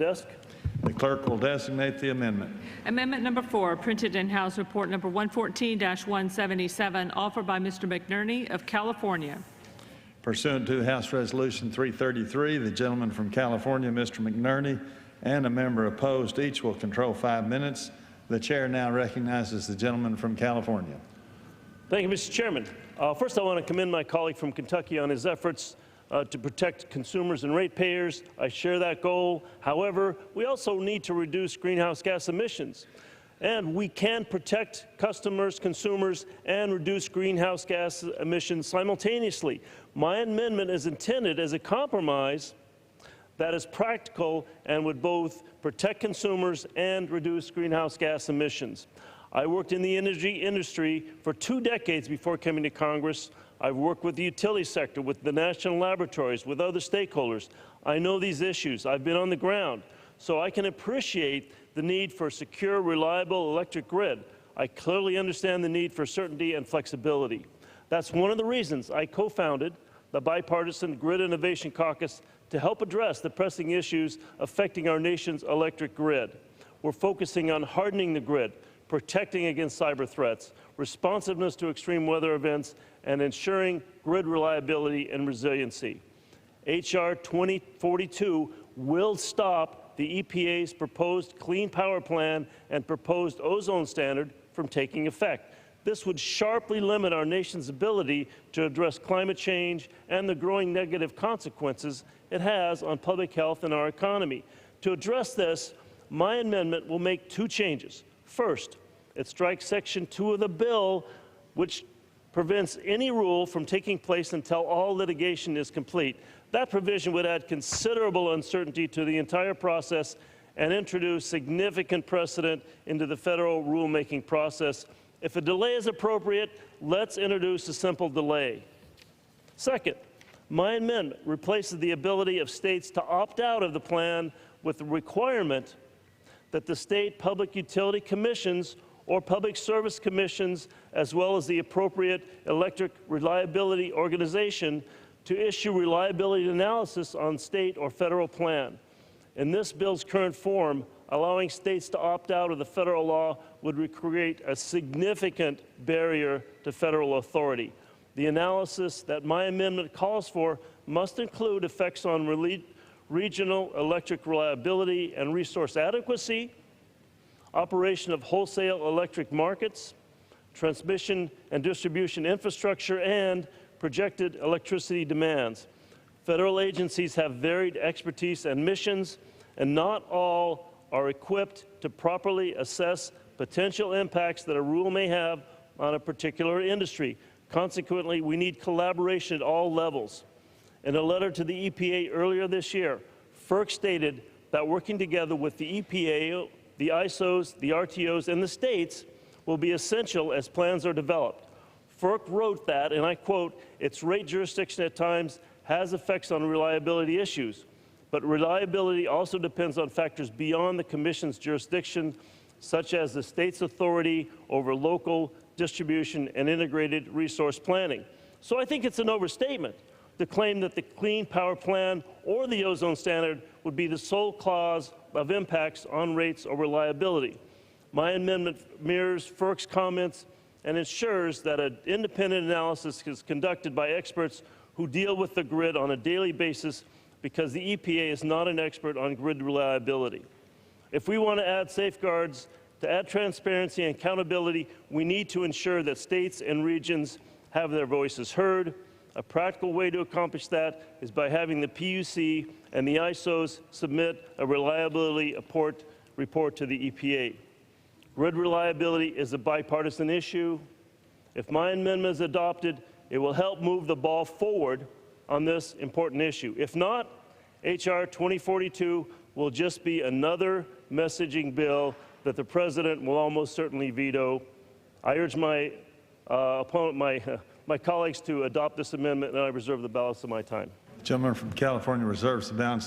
desk. The clerk will designate the amendment. Amendment number 4, printed in House Report number 114-177, offered by Mr. McNerney of California. Pursuant to House Resolution 333, the gentleman from California, Mr. McNerney, and a member opposed each will control 5 minutes. The chair now recognizes the gentleman from California. Thank you, Mr. Chairman. First, I want to commend my colleague from Kentucky on his efforts to protect consumers and ratepayers. I share that goal. However, we also need to reduce greenhouse gas emissions. And we can protect customers, consumers, and reduce greenhouse gas emissions simultaneously. My amendment is intended as a compromise that is practical and would both protect consumers and reduce greenhouse gas emissions. I worked in the energy industry for 2 decades before coming to Congress. I've worked with the utility sector, with the national laboratories, with other stakeholders. I know these issues. I've been on the ground, so I can appreciate the need for a secure, reliable electric grid. I clearly understand the need for certainty and flexibility. That's one of the reasons I co-founded the Bipartisan Grid Innovation Caucus to help address the pressing issues affecting our nation's electric grid. We're focusing on hardening the grid, protecting against cyber threats, responsiveness to extreme weather events, and ensuring grid reliability and resiliency. H.R. 2042 will stop the EPA's proposed Clean Power Plan and proposed ozone standard from taking effect. This would sharply limit our nation's ability to address climate change and the growing negative consequences it has on public health and our economy. To address this, my amendment will make 2 changes. First, it strikes Section 2 of the bill, which prevents any rule from taking place until all litigation is complete. That provision would add considerable uncertainty to the entire process and introduce significant precedent into the federal rulemaking process. If a delay is appropriate, let's introduce a simple delay. Second, my amendment replaces the ability of states to opt out of the plan with the requirement that the state public utility commissions or public service commissions, as well as the appropriate electric reliability organization, to issue reliability analysis on state or federal plan. In this bill's current form, allowing states to opt out of the federal law would create a significant barrier to federal authority. The analysis that my amendment calls for must include effects on regional electric reliability and resource adequacy, operation of wholesale electric markets, transmission and distribution infrastructure, and projected electricity demands. Federal agencies have varied expertise and missions, and not all are equipped to properly assess potential impacts that a rule may have on a particular industry. Consequently, we need collaboration at all levels. In a letter to the EPA earlier this year, FERC stated that working together with the EPA, the ISOs, the RTOs, and the states will be essential as plans are developed. FERC wrote that, and I quote, "Its rate jurisdiction at times has effects on reliability issues, but reliability also depends on factors beyond the Commission's jurisdiction, such as the state's authority over local distribution and integrated resource planning." So I think it's an overstatement to claim that the Clean Power Plan or the ozone standard would be the sole cause of impacts on rates or reliability. My amendment mirrors FERC's comments and ensures that an independent analysis is conducted by experts who deal with the grid on a daily basis, because the EPA is not an expert on grid reliability. If we want to add safeguards, to add transparency and accountability, we need to ensure that states and regions have their voices heard. A practical way to accomplish that is by having the PUC and the ISOs submit a reliability report to the EPA. Grid reliability is a bipartisan issue. If my amendment is adopted, it will help move the ball forward on this important issue. If not, H.R. 2042 will just be another messaging bill that the President will almost certainly veto. I urge my colleagues to adopt this amendment, and I reserve the balance of my time. The gentleman from California reserves the balance